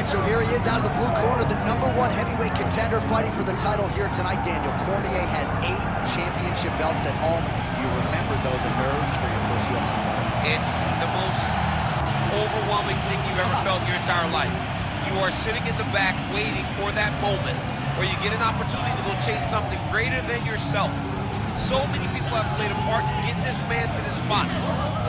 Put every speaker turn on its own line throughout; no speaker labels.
right, so here he is out of the blue corner, the #1 heavyweight contender fighting for the title here tonight. Daniel Cormier has 8 championship belts at home. Do you remember, though, the nerves for your first UFC title?
It's the most overwhelming thing you've ever felt in your entire life. You are sitting in the back waiting for that moment where you get an opportunity to go chase something greater than yourself. So many people have played a part to get this man to this spot.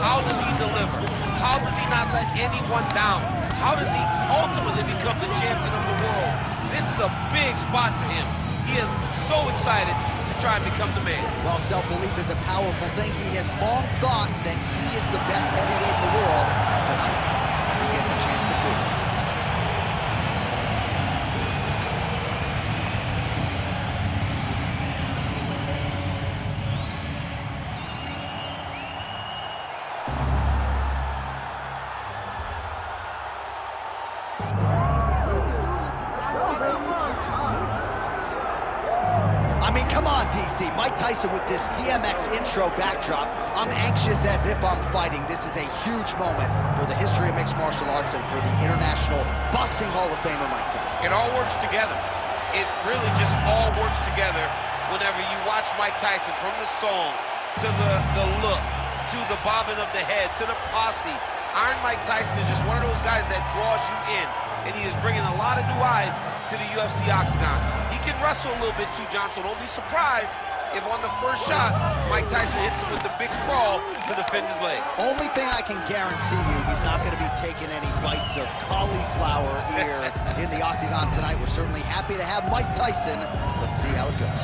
How does he deliver? How does he not let anyone down? How does he ultimately become the champion of the world? This is a big spot for him. He is so excited to try and become the man.
Well, self-belief is a powerful thing. He has long thought that he is the best heavyweight in the world. Tonight, he gets a chance to prove it. I mean, come on, DC. Mike Tyson with this DMX intro backdrop. I'm anxious as if I'm fighting. This is a huge moment for the history of mixed martial arts and for the International Boxing Hall of Famer Mike Tyson.
It all works together. It really just all works together whenever you watch Mike Tyson, from the song to the look, to the bobbing of the head, to the posse. Iron Mike Tyson is just one of those guys that draws you in, and he is bringing a lot of new eyes to the UFC Octagon. He can wrestle a little bit too, John, so don't be surprised if on the first shot, Mike Tyson hits him with the big sprawl to defend his leg.
Only thing I can guarantee you, he's not going to be taking any bites of cauliflower here in the Octagon tonight. We're certainly happy to have Mike Tyson. Let's see how it goes.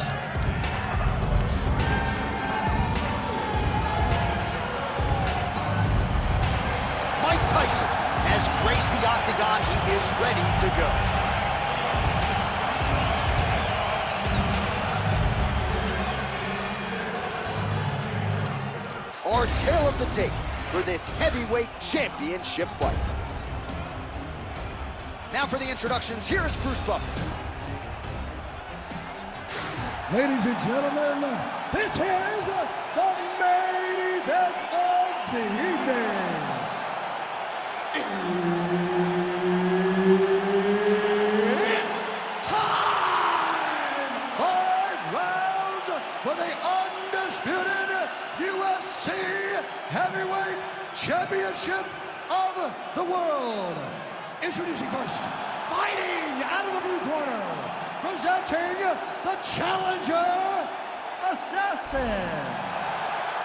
Mike Tyson has graced the Octagon. He is ready to go. Our tale of the tape for this heavyweight championship fight. Now for the introductions, here's Bruce Buffer.
Ladies and gentlemen, this is the main event of the evening. It's time! 5 rounds for the undisputed UFC Heavyweight Championship of the world. Introducing first, fighting out of the blue corner, presenting the challenger, Assassin.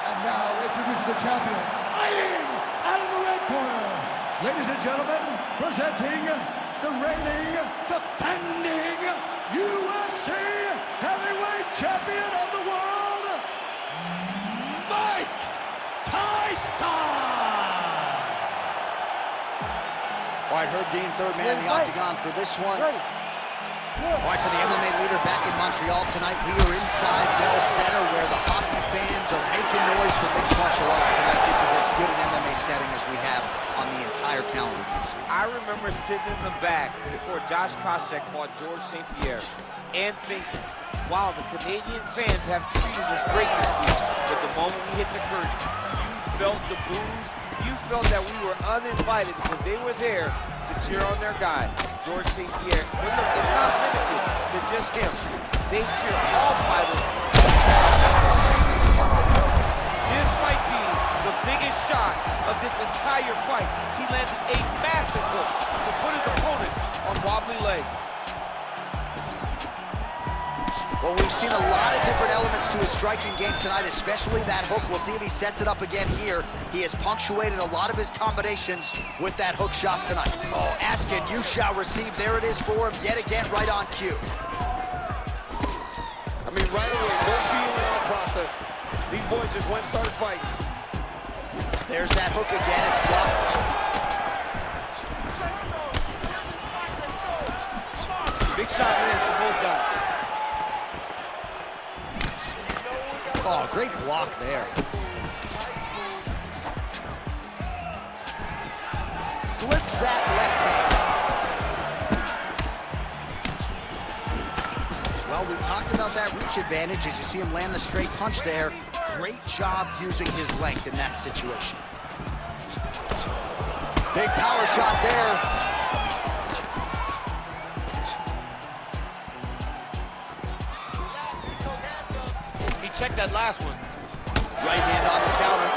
And now introducing the champion, fighting out of the red corner. Ladies and gentlemen, presenting the reigning, defending UFC Heavyweight Champion of the world, Mike Tyson!
All right, Herb Dean, third man in the Octagon for this one. All right, so the MMA leader back in Montreal tonight. We are inside Bell Center where the hockey fans are making noise for mixed martial arts tonight. This is as good an MMA setting as we have on the entire calendar.
I remember sitting in the back before Josh Koscheck fought George St. Pierre and thinking, wow, the Canadian fans have treated this greatness week. But the moment we hit the curtain, you felt the boos. You felt that we were uninvited because they were there to cheer on their guy, George St. Pierre. But look, it's not limited to just him. They cheer all fighters. This might be the biggest shot of this entire fight. He landed a massive hook to put his opponent on wobbly legs.
Well, we've seen a lot of different elements to his striking game tonight, especially that hook. We'll see if he sets it up again here. He has punctuated a lot of his combinations with that hook shot tonight. Oh, ask and you shall receive. There it is for him yet again, right on cue.
I mean, right away, no feeling out process. These boys just went and started fighting.
There's that hook again. It's blocked.
Big shot lands for both guys.
Oh, great block there. Slips that left hand. Well, we talked about that reach advantage as you see him land the straight punch there. Great job using his length in that situation. Big power shot there.
check that last one.
Right hand on the counter.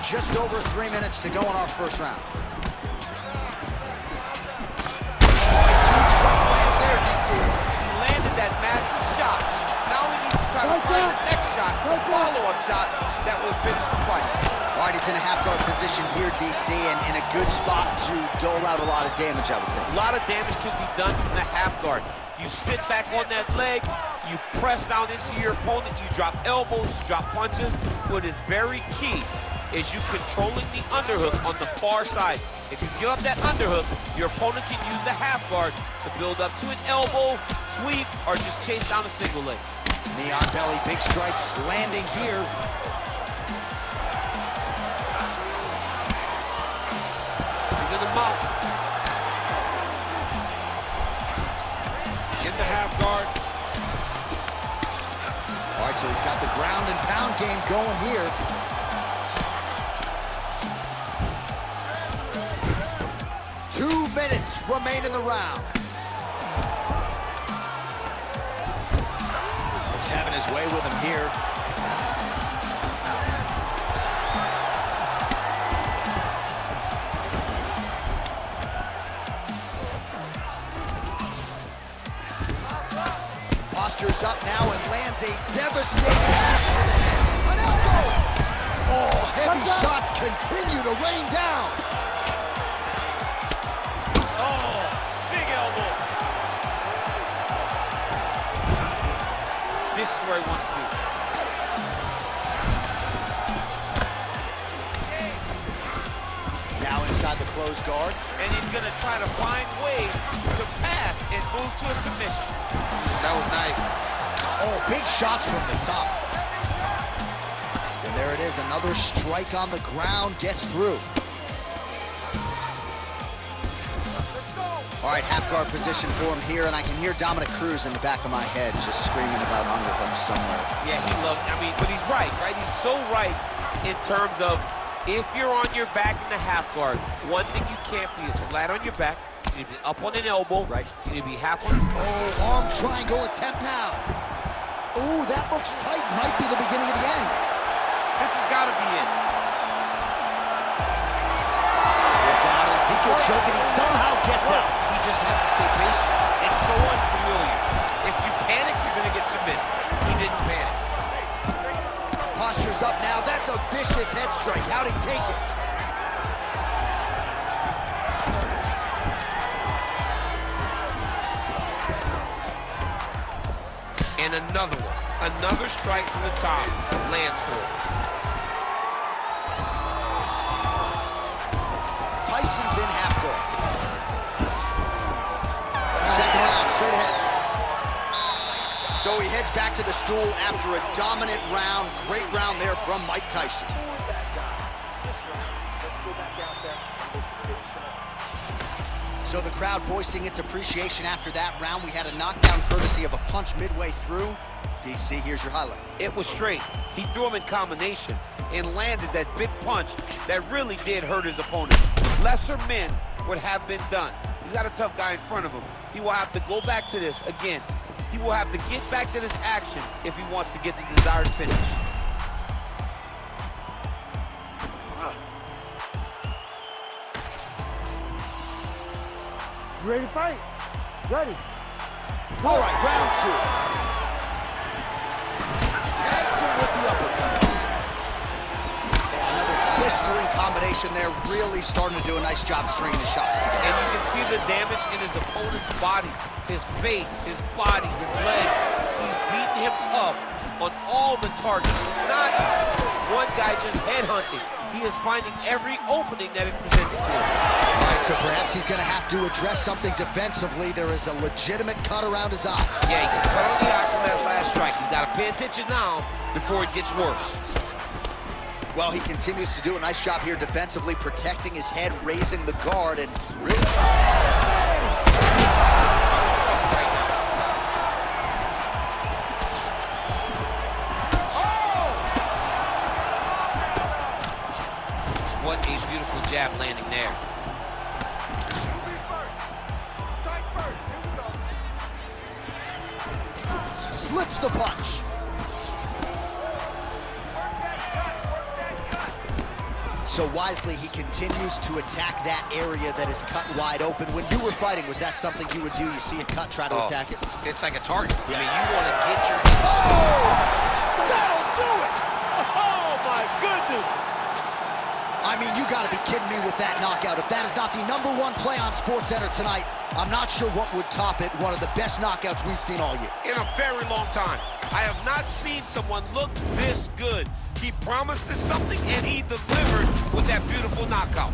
Just over 3 minutes to go in our first round. Two strong lands there, DC.
He landed that massive shot. Now we need to try to find the next shot, the follow-up shot that will finish the fight.
All right, he's in a half-guard position here, DC, and in a good spot to dole out a lot of damage, I would think.
A lot of damage can be done from the half-guard. You sit back on that leg, you press down into your opponent, you drop elbows, you drop punches. What is very key is you controlling the underhook on the far side. If you give up that underhook, your opponent can use the half-guard to build up to an elbow, sweep, or just chase down a single leg.
Knee on belly, big strikes landing here.
He's in the mouth.
In the half guard.
All right, so he's got the ground and pound game going here. Two minutes remain in the round. He's having his way with him here. Postures up now and lands a devastating kick to the head. An elbow! Oh, heavy shots continue to rain down.
Oh, big elbow. This is where he wants to be.
Now inside the closed guard.
And he's gonna try to find ways to pass and move to a submission. That was nice.
Oh, big shots from the top. And there it is, another strike on the ground, gets through. All right, half guard position for him here, and I can hear Dominic Cruz in the back of my head just screaming about underhooks somewhere.
Yeah, he loves, but he's right? He's so right in terms of if you're on your back in the half guard, one thing you can't be is flat on your back. You need to be up on an elbow.
Right.
You need to be half on his...
Oh, arm triangle attempt now. Oh, that looks tight. Might be the beginning of the end.
This has got to be it.
Working out Ezekiel choking. He somehow gets out.
He just had to stay patient. It's so unfamiliar. If you panic, you're going to get submitted. He didn't panic.
Posture's up now. That's a vicious head strike. How'd he take it?
And another one. Another strike from the top. Lands for it.
Tyson's in half guard. Second round, straight ahead. So he heads back to the stool after a dominant round. Great round there from Mike Tyson. So the crowd voicing its appreciation after that round. We had a knockdown courtesy of a punch midway through. DC, here's your highlight.
It was straight. He threw him in combination and landed that big punch that really did hurt his opponent. Lesser men would have been done. He's got a tough guy in front of him. He will have to go back to this again. He will have to get back to this action if he wants to get the desired finish.
You ready to fight? Ready.
All right, round two. Tags him with the uppercut. Another blistering combination there, really starting to do a nice job stringing the shots together.
And you can see the damage in his opponent's body, his face, his body, his legs. He's beating him up on all the targets. It's not one guy just headhunting. He is finding every opening that is presented to him.
All right, so perhaps he's going to have to address something defensively. There is a legitimate cut around his eye.
Yeah, he got cut on the eye from that last strike. He's got to pay attention now before it gets worse.
Well, he continues to do a nice job here defensively, protecting his head, raising the guard, and really...
What a beautiful jab landing there.
slips the punch. So wisely, he continues to attack that area that is cut wide open. When you were fighting, was that something you would do? You see a cut, try to attack it?
It's like a target. I mean, you want to get your...
Oh!
That'll do it! Oh, my goodness!
I mean, you got to be kidding me with that knockout. If that is not the #1 play on SportsCenter tonight, I'm not sure what would top it. One of the best knockouts we've seen all year.
In a very long time. I have not seen someone look this good. He promised us something, and he delivered with that beautiful knockout.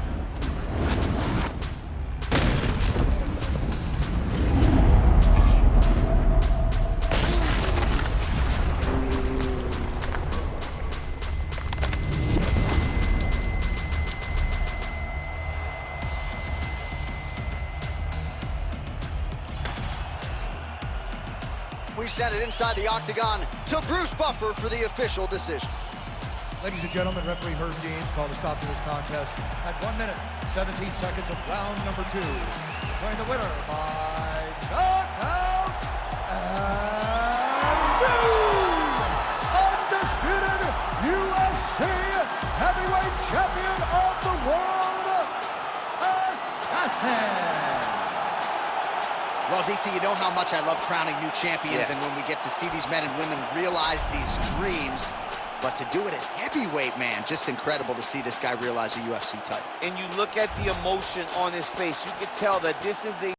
We send it inside the octagon to Bruce Buffer for the official decision.
Ladies and gentlemen, referee Herb Deans called a stop to this contest at 1 minute, 17 seconds of round number 2. Declaring the winner by knockout and new undisputed UFC heavyweight champion of the world, Assassin.
Well, DC, you know how much I love crowning new champions,
Yeah.
and when we get to see these men and women realize these dreams, but to do it at heavyweight, man, just incredible to see this guy realize a UFC title.
And you look at the emotion on his face, you can tell that this is a